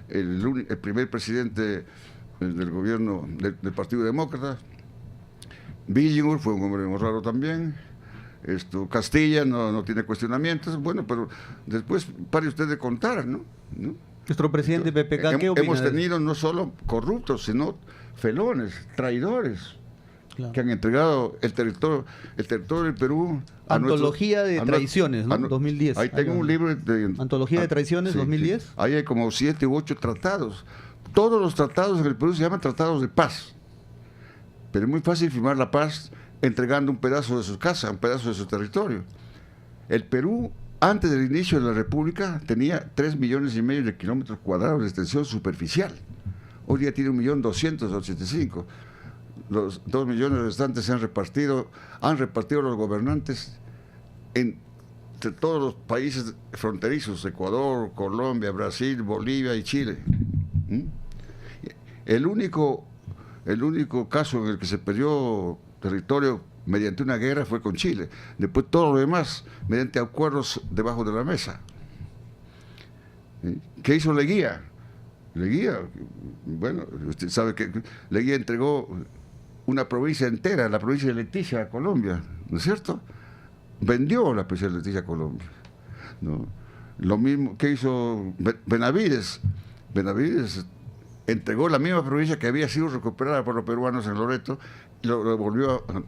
el primer presidente del gobierno del Partido Demócrata. Billinghurst fue un hombre honrado también. Castilla no tiene cuestionamientos. Bueno, pero después pare usted de contar, ¿no? Nuestro presidente PPK, ¿qué opina? Hemos tenido no solo corruptos, sino felones, traidores, claro, que han entregado el territorio del Perú a Antología de Traiciones, ¿no? 2010. Ahí tengo un libro de... Antología de Traiciones, sí, 2010. Sí. Ahí hay como 7 u 8 tratados. Todos los tratados en el Perú se llaman tratados de paz. Pero es muy fácil firmar la paz entregando un pedazo de su casa, un pedazo de su territorio. El Perú, antes del inicio de la República, tenía 3,5 millones de kilómetros cuadrados de extensión superficial. Hoy día tiene 1.285.000. Los 2 millones restantes han repartido los gobernantes entre todos los países fronterizos: Ecuador, Colombia, Brasil, Bolivia y Chile. El único caso en el que se perdió territorio mediante una guerra fue con Chile. Después todo lo demás mediante acuerdos debajo de la mesa. ¿Qué hizo Leguía? Bueno, usted sabe que Leguía entregó una provincia entera, la provincia de Leticia, a Colombia, ¿no es cierto? Vendió la provincia de Leticia a Colombia, ¿no? Lo mismo que hizo Benavides. Benavides entregó la misma provincia que había sido recuperada por los peruanos en Loreto, y lo volvió a...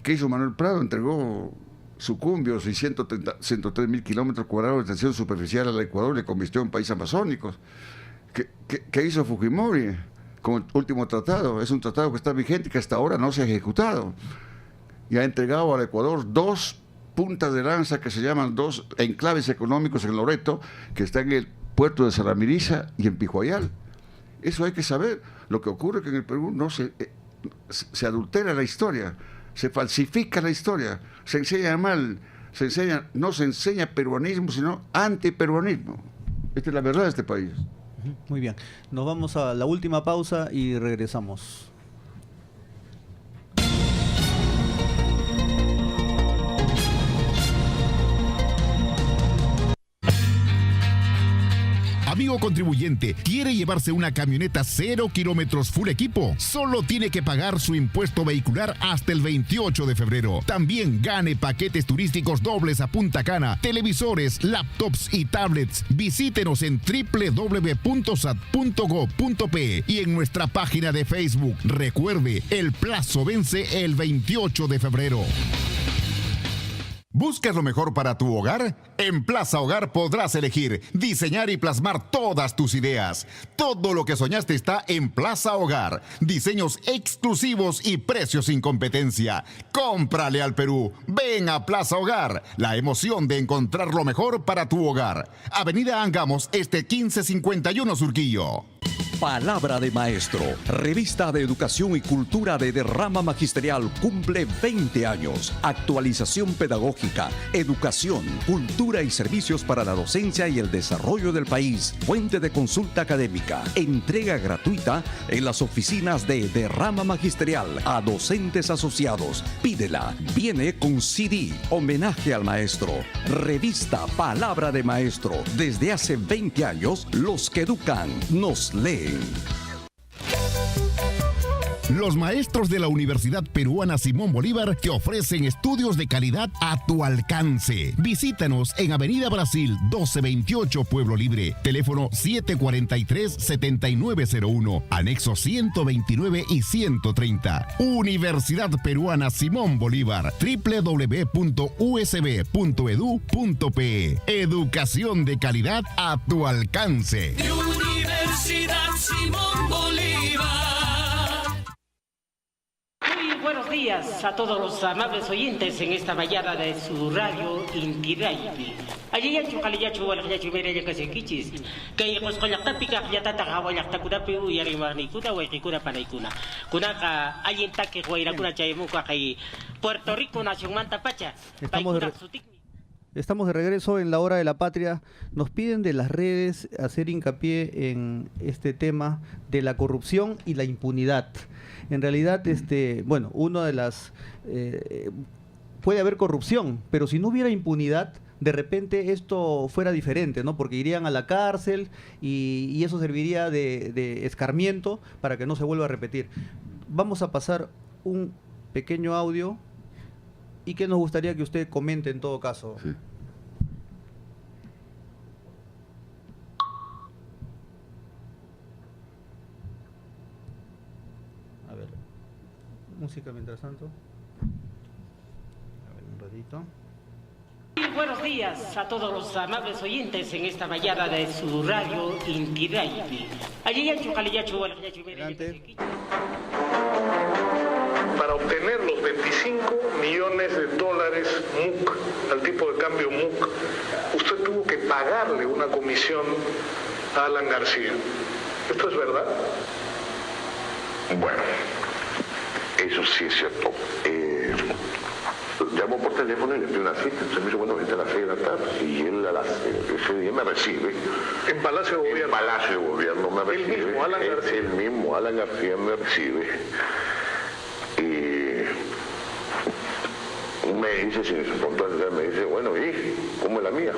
¿Qué hizo Manuel Prado? Entregó Sucumbios y 103,000 kilómetros cuadrados de extensión superficial al Ecuador, le convirtió en país amazónico. ¿Qué hizo Fujimori con el último tratado? Es un tratado que está vigente y que hasta ahora no se ha ejecutado. Y ha entregado al Ecuador 2 puntas de lanza que se llaman 2 enclaves económicos en Loreto, que están en el puerto de Saramiriza y en Pijuayal. Eso hay que saber. Lo que ocurre es que en el Perú se adultera la historia, se falsifica la historia, se enseña mal, no se enseña peruanismo, sino antiperuanismo. Esta es la verdad de este país. Muy bien, nos vamos a la última pausa y regresamos. Amigo contribuyente, ¿quiere llevarse una camioneta 0 kilómetros full equipo? Solo tiene que pagar su impuesto vehicular hasta el 28 de febrero. También gane paquetes turísticos dobles a Punta Cana, televisores, laptops y tablets. Visítenos en www.sat.gov.pe y en nuestra página de Facebook. Recuerde, el plazo vence el 28 de febrero. ¿Buscas lo mejor para tu hogar? En Plaza Hogar podrás elegir, diseñar y plasmar todas tus ideas. Todo lo que soñaste está en Plaza Hogar. Diseños exclusivos y precios sin competencia. Cómprale al Perú. Ven a Plaza Hogar. La emoción de encontrar lo mejor para tu hogar. Avenida Angamos, 1551 Surquillo. Palabra de Maestro, revista de educación y cultura de Derrama Magisterial, cumple 20 años. Actualización pedagógica, educación, cultura y servicios para la docencia y el desarrollo del país. Fuente de consulta académica. Entrega gratuita en las oficinas de Derrama Magisterial a docentes asociados. Pídela. Viene con CD. Homenaje al maestro. Revista Palabra de Maestro. Desde hace 20 años, los que educan nos leen. Los maestros de la Universidad Peruana Simón Bolívar te ofrecen estudios de calidad a tu alcance. Visítanos en Avenida Brasil 1228, Pueblo Libre. Teléfono 743-7901, anexo 129 y 130. Universidad Peruana Simón Bolívar, www.usb.edu.pe. Educación de calidad a tu alcance. Universidad Simón Bolívar. Muy buenos días a todos los amables oyentes en esta mañana de su radio Inti-Raymi. Allí ya chukaliyachu walakyachu mereya kasekichis. Kay qosqollaqtapiqa qllatata qawallaqtakunapi uyarimarniykuna wayqikuna panaykuna. Kunaqa allintaki wayrakuna chaymuqa kay Puerto Rico nacionmanta pacha. Estamos de regreso en la hora de la patria. Nos piden de las redes hacer hincapié en este tema de la corrupción y la impunidad. En realidad, bueno, uno de las puede haber corrupción, pero si no hubiera impunidad, de repente esto fuera diferente, ¿no? Porque irían a la cárcel y eso serviría de escarmiento para que no se vuelva a repetir. Vamos a pasar un pequeño audio y que nos gustaría que usted comente en todo caso. Sí. A ver, música mientras tanto. A ver, un ratito. Muy buenos días a todos los amables oyentes en esta mañana de su radio Inti-Raymi. Allí ya chukaliyachu walakyachu mereya kasekichis. Para obtener los 25 millones de dólares MUC, al tipo de cambio MUC, usted tuvo que pagarle una comisión a Alan García. ¿Esto es verdad? Bueno, eso sí es cierto. Llamo por teléfono y le pido una cita. Entonces me dice, bueno, vente a las 6 de la tarde. Y él ese día me recibe. ¿En Palacio de Gobierno? En Palacio de Gobierno me recibe. ¿El mismo Alan García? El mismo Alan García me recibe. Me dice, sin su puntualidad, me dice, bueno, ¿y cómo es la mía?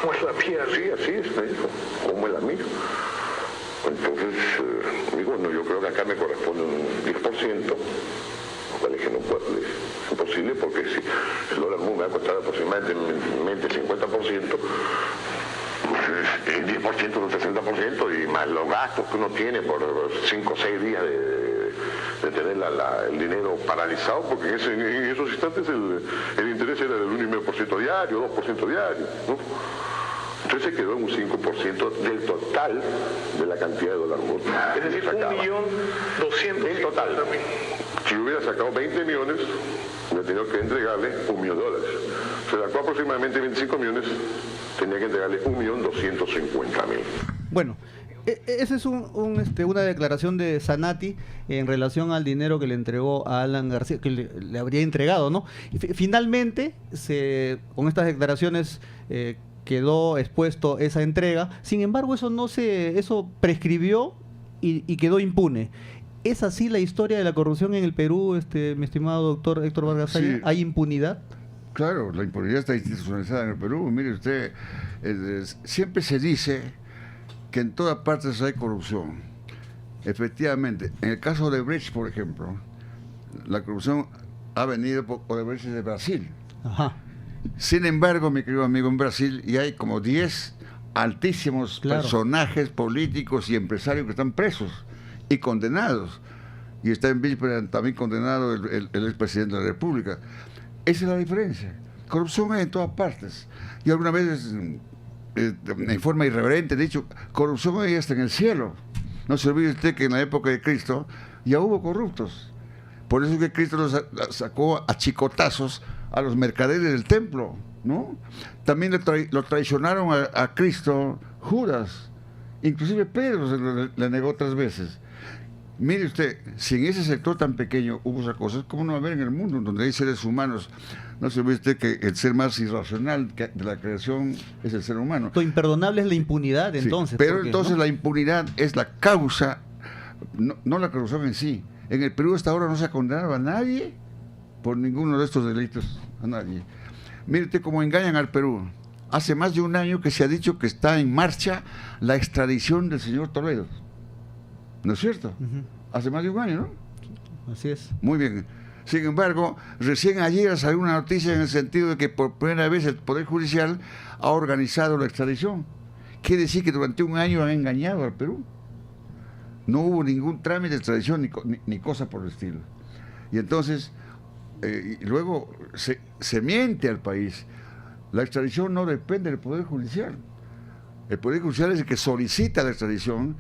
¿Cómo es la mía? Sí, así es, me dijo, ¿cómo es la mía? Entonces, digo, no, yo creo que acá me corresponde un 10%, lo cual es que no puedo, es imposible porque si el dólar MUC me va a costar aproximadamente el 50%, el 10% del 60% y más los gastos que uno tiene por 5 o 6 días de tener el dinero paralizado, porque en esos instantes el interés era del 1,5% diario, 2% diario, ¿no? Entonces se quedó en un 5% del total de la cantidad de dólares. Es decir, 1.200.000. El total. Si hubiera sacado 20 millones, hubiera tenido que entregarle $1 millón. Se sacó aproximadamente 25 millones, tenía que entregarle 1.250.000. Bueno, esa es una declaración de Zanatti en relación al dinero que le entregó a Alan García, que le habría entregado, ¿no? Finalmente, con estas declaraciones quedó expuesto esa entrega. Sin embargo, eso prescribió y quedó impune. ¿Es así la historia de la corrupción en el Perú, mi estimado doctor Héctor Vargas Saya? Sí. ¿Hay impunidad? Claro, la impunidad está institucionalizada en el Perú. Mire usted, siempre se dice que en todas partes hay corrupción. Efectivamente, en el caso de Brecht, por ejemplo, la corrupción ha venido por Brecht de Brasil. Ajá. Sin embargo, mi querido amigo, en Brasil ya hay como 10 altísimos personajes políticos y empresarios que están presos y condenados. Y está en víspera también condenado el expresidente de la República. Esa es la diferencia. Corrupción hay en todas partes. Y algunas veces, en forma irreverente, he dicho, corrupción hay hasta en el cielo. No se olvide usted que en la época de Cristo ya hubo corruptos. Por eso es que Cristo los sacó a chicotazos a los mercaderes del templo, ¿no? También lo traicionaron a Cristo Judas Inclusive Pedro se le negó 3 veces. Mire usted, si en ese sector tan pequeño hubo esas cosas, ¿cómo no va a haber en el mundo donde hay seres humanos? No se ve usted que el ser más irracional de la creación es el ser humano. Lo imperdonable es la impunidad, entonces. Sí, pero porque, entonces ¿no? la impunidad es la causa, no la corrupción en sí. En el Perú hasta ahora no se ha condenado a nadie por ninguno de estos delitos, a nadie. Mire usted cómo engañan al Perú. Hace más de un año que se ha dicho que está en marcha la extradición del señor Toledo. ¿No es cierto? Hace más de un año, ¿no? Así es. Muy bien. Sin embargo, recién ayer salió una noticia en el sentido de que por primera vez el Poder Judicial ha organizado la extradición. Quiere decir que durante un año han engañado al Perú. No hubo ningún trámite de extradición ni cosa por el estilo. Y entonces, y luego se miente al país. La extradición no depende del Poder Judicial. El Poder Judicial es el que solicita la extradición,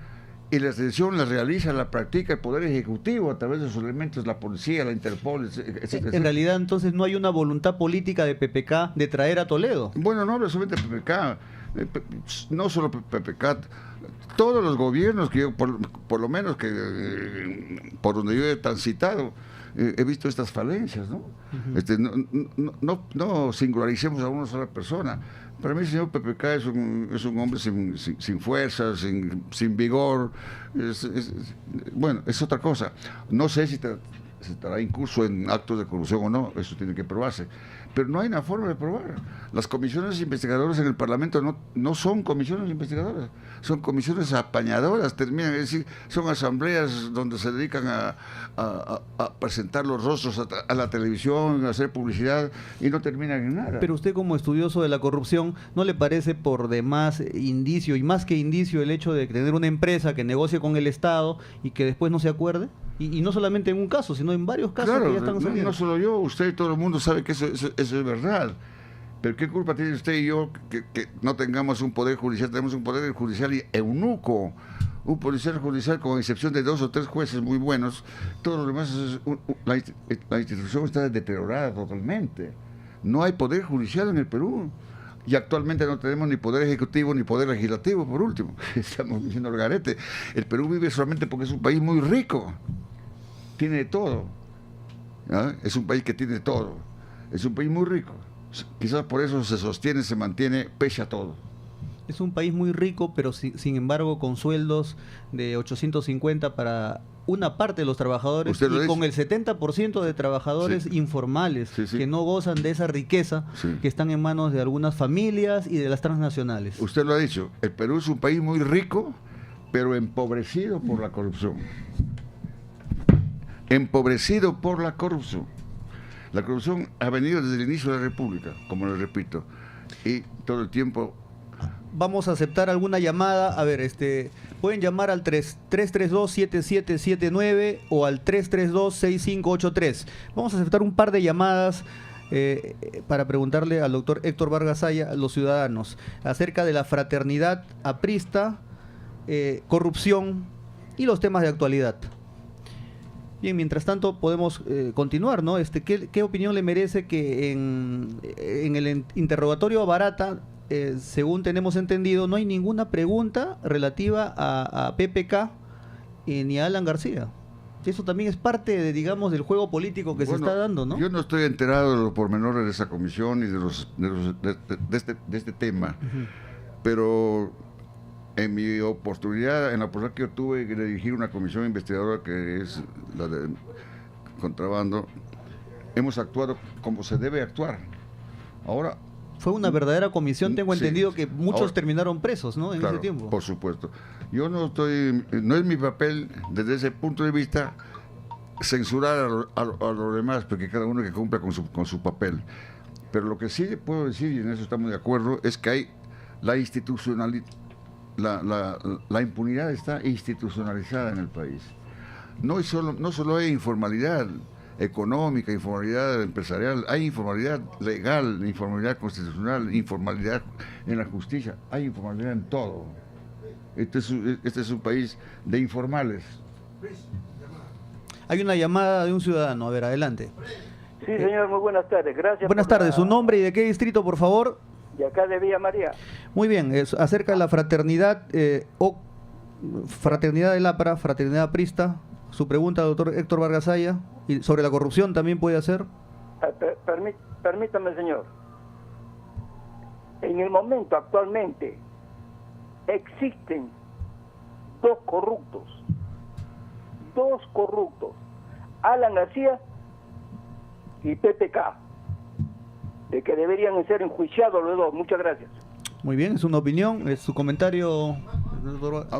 y la extradición la realiza, la practica el Poder Ejecutivo a través de sus elementos, la policía, la Interpol, etc. En realidad, entonces, no hay una voluntad política de PPK de traer a Toledo. Bueno, no solamente PPK, no solo PPK, todos los gobiernos que yo, por lo menos que por donde yo he transitado, he visto estas falencias, ¿no? No singularicemos a una sola persona. Para mí el señor PPK es un hombre sin fuerza, sin vigor. Bueno, es otra cosa. No sé si estará incurso en actos de corrupción o no, eso tiene que probarse. Pero no hay una forma de probar. Las comisiones investigadoras en el Parlamento no son comisiones investigadoras, son comisiones apañadoras, terminan, es decir, son asambleas donde se dedican a presentar los rostros a la televisión, a hacer publicidad, y no terminan en nada. Pero usted, como estudioso de la corrupción, ¿no le parece por demás indicio, y más que indicio, el hecho de tener una empresa que negocie con el Estado y que después no se acuerde? Y no solamente en un caso, sino en varios casos, claro, que ya están saliendo. No solo yo, usted y todo el mundo sabe que eso es verdad. Pero ¿qué culpa tiene usted y yo que no tengamos un poder judicial? Tenemos un poder judicial eunuco, un poder judicial con excepción de 2 o 3 jueces muy buenos. Todo lo demás la institución está deteriorada totalmente. No hay poder judicial en el Perú. Y actualmente no tenemos ni poder ejecutivo ni poder legislativo, por último. Estamos diciendo el garete. El Perú vive solamente porque es un país muy rico. Tiene de todo. ¿Ah? Es un país que tiene todo. Es un país muy rico. Quizás por eso se sostiene, se mantiene, pese a todo. Es un país muy rico, pero sin embargo con sueldos de 850 para una parte de los trabajadores, y con el 70% de trabajadores informales que no gozan de esa riqueza que están en manos de algunas familias y de las transnacionales. Usted lo ha dicho, el Perú es un país muy rico, pero empobrecido por la corrupción. Empobrecido por la corrupción. La corrupción ha venido desde el inicio de la República, como le repito, y todo el tiempo. Vamos a aceptar alguna llamada. A ver, pueden llamar al 332-7779 o al 332-6583. Vamos a aceptar un par de llamadas para preguntarle al doctor Héctor Vargas Aya, a los ciudadanos, acerca de la fraternidad aprista, corrupción y los temas de actualidad. Bien, mientras tanto podemos continuar, ¿no? ¿Qué opinión le merece que en el interrogatorio a Barata, según tenemos entendido, no hay ninguna pregunta relativa a PPK ni a Alan García? Eso también es parte de, digamos, del juego político que se está dando, ¿no? Yo no estoy enterado de los pormenores de esa comisión y de este tema, pero en mi oportunidad, en la oportunidad que yo tuve de dirigir una comisión investigadora que es la de contrabando, hemos actuado como se debe actuar. Ahora fue una verdadera comisión, tengo entendido que muchos terminaron presos, ¿no? En ese tiempo. Por supuesto. Yo no es mi papel desde ese punto de vista censurar a los demás, porque cada uno que cumpla con su papel. Pero lo que sí puedo decir, y en eso estamos de acuerdo, es que hay la institucionalidad, la impunidad está institucionalizada en el país. No solo hay informalidad económica, informalidad empresarial, hay informalidad legal, informalidad constitucional, informalidad en la justicia, hay informalidad en todo. Este es un país de informales. Hay una llamada de un ciudadano, a ver, adelante. Sí, señor, muy buenas tardes, gracias. Buenas tardes, su nombre y de qué distrito, por favor. De acá de Villa María. Muy bien, acerca de la fraternidad Fraternidad del APRA, Fraternidad Aprista. Su pregunta, doctor Héctor Vargas Aya, y sobre la corrupción también puede hacer. Permítame, señor. En el momento, actualmente, existen dos corruptos, Alan García y PPK, de que deberían ser enjuiciados los dos. Muchas gracias. Muy bien, es una opinión, es su comentario.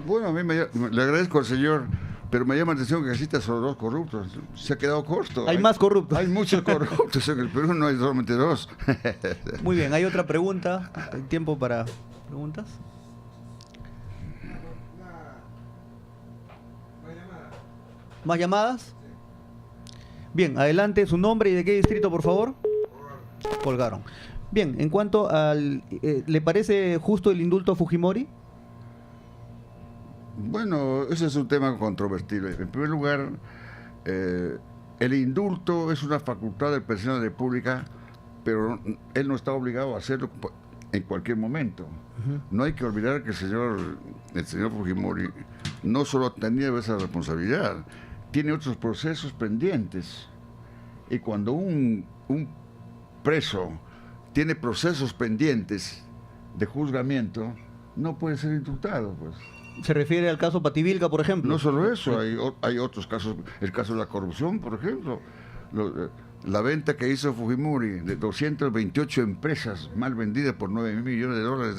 Bueno, a mí le agradezco al señor, pero me llama la atención que existen solo dos corruptos. Se ha quedado corto. Hay más corruptos. Hay muchos corruptos en el Perú, no hay solamente dos. Muy bien, hay otra pregunta. ¿Hay tiempo para preguntas? ¿Más llamadas? Bien, adelante, su nombre y de qué distrito, por favor. Colgaron. Bien, en cuanto al... ¿le parece justo el indulto a Fujimori? Bueno, ese es un tema controvertido. En primer lugar, el indulto es una facultad del presidente de la República, pero él no está obligado a hacerlo en cualquier momento. No hay que olvidar que el señor Fujimori no solo tenía esa responsabilidad, tiene otros procesos pendientes. Y cuando un preso tiene procesos pendientes de juzgamiento, no puede ser indultado, pues. ¿Se refiere al caso Pativilca, por ejemplo? No solo eso, hay otros casos, el caso de la corrupción, por ejemplo. La venta que hizo Fujimori de 228 empresas mal vendidas por $9.000 millones,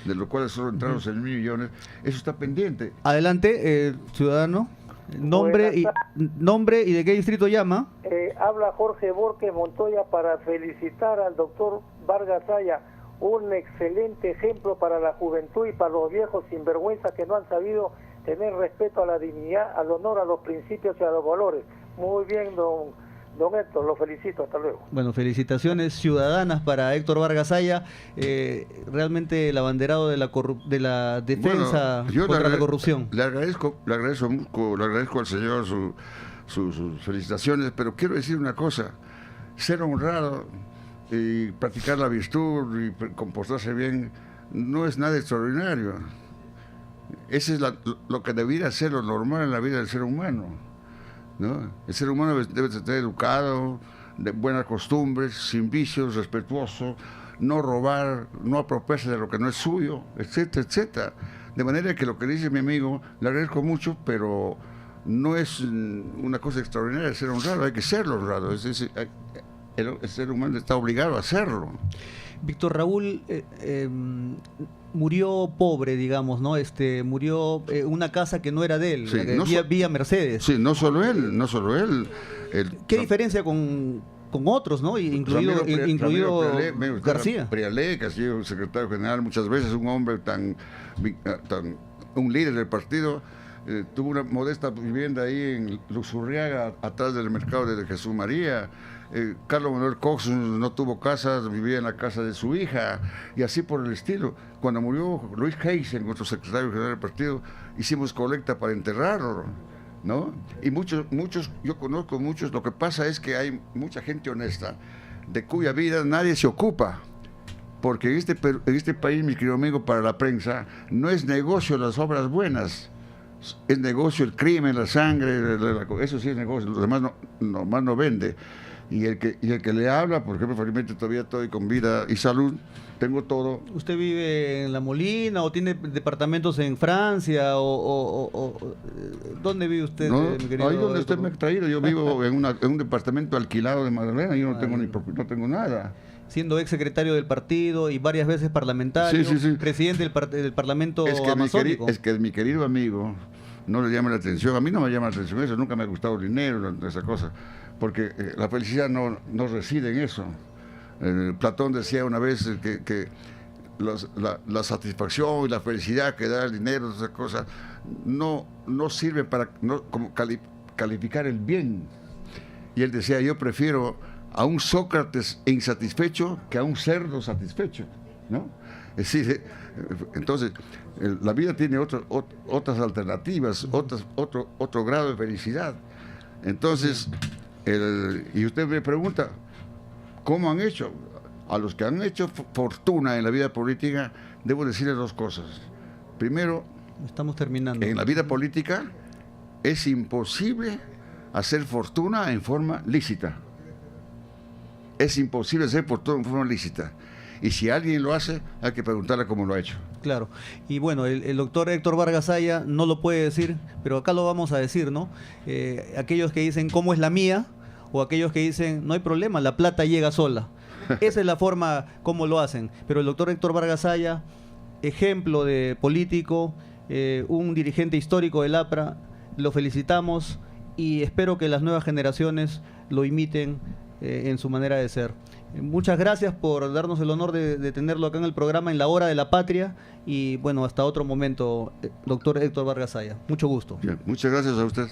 de los cuales solo entraron 6.000 millones, eso está pendiente. Adelante, ciudadano. Nombre y de qué distrito llama. Habla Jorge Borges Montoya para felicitar al doctor Vargas Aya, un excelente ejemplo para la juventud y para los viejos sinvergüenzas que no han sabido tener respeto a la dignidad, al honor, a los principios y a los valores. Muy bien, don Héctor, lo felicito, hasta luego. Bueno, felicitaciones ciudadanas para Héctor Vargas Aya, realmente el abanderado de la defensa contra la corrupción. Le agradezco al señor sus felicitaciones, pero quiero decir una cosa: ser honrado y practicar la virtud y comportarse bien no es nada extraordinario. Ese es lo que debería ser lo normal en la vida del ser humano, ¿no? El ser humano debe ser educado, de buenas costumbres, sin vicios, respetuoso, no robar, no apropiarse de lo que no es suyo, etcétera, etcétera. De manera que lo que dice mi amigo, le agradezco mucho, pero no es una cosa extraordinaria ser honrado, hay que serlo honrado. El ser humano está obligado a hacerlo. Víctor Raúl murió pobre, digamos, ¿no? Murió en una casa que no era de él, sí, vía Mercedes. Sí, no solo él. ¿Qué diferencia con otros, ¿no? Incluido García? Prialé, que ha sido secretario general muchas veces, un hombre un líder del partido, tuvo una modesta vivienda ahí en Luzurriaga, atrás del mercado de Jesús María. Carlos Manuel Cox no tuvo casa, vivía en la casa de su hija, y así por el estilo. Cuando murió Luis Heisen, nuestro secretario general del partido, hicimos colecta para enterrarlo, ¿no? Y muchos, yo conozco muchos, lo que pasa es que hay mucha gente honesta, de cuya vida nadie se ocupa, porque en este país, mi querido amigo, para la prensa, no es negocio las obras buenas, es negocio el crimen, la sangre, eso sí es negocio, lo demás no vende. Y el que le habla, por ejemplo, felizmente todavía estoy con vida y salud, tengo todo. ¿Usted vive en La Molina o tiene departamentos en Francia ¿dónde vive usted, mi querido? Ahí donde usted me ha traído, yo vivo en un departamento alquilado de Magdalena, yo no tengo nada. Siendo ex secretario del partido y varias veces parlamentario, sí. Presidente del Parlamento amazónico. Es que mi querido amigo no le llama la atención, a mí no me llama la atención eso, nunca me ha gustado el dinero, esa cosa, porque la felicidad no reside en eso. Platón decía una vez que la satisfacción y la felicidad que da el dinero, esas cosas, no sirve para como calificar el bien. Y él decía, yo prefiero a un Sócrates insatisfecho que a un cerdo satisfecho, ¿no? Es decir, entonces, la vida tiene otras alternativas, otro grado de felicidad. Entonces, y usted me pregunta, ¿cómo han hecho? A los que han hecho fortuna en la vida política, debo decirles dos cosas. Primero, Estamos terminando. En la vida política es imposible hacer fortuna en forma lícita. Es imposible hacer fortuna en forma lícita. Y si alguien lo hace, hay que preguntarle cómo lo ha hecho. Claro. Y bueno, el doctor Héctor Vargas Aya no lo puede decir, pero acá lo vamos a decir, ¿no? Aquellos que dicen, ¿cómo es la mía? O aquellos que dicen, no hay problema, la plata llega sola. Esa es la forma como lo hacen. Pero el doctor Héctor Vargas Aya, ejemplo de político, un dirigente histórico del APRA, lo felicitamos y espero que las nuevas generaciones lo imiten en su manera de ser. Muchas gracias por darnos el honor de tenerlo acá en el programa en la Hora de la Patria y bueno, hasta otro momento, doctor Héctor Vargas Aya. Mucho gusto. Bien, muchas gracias a usted.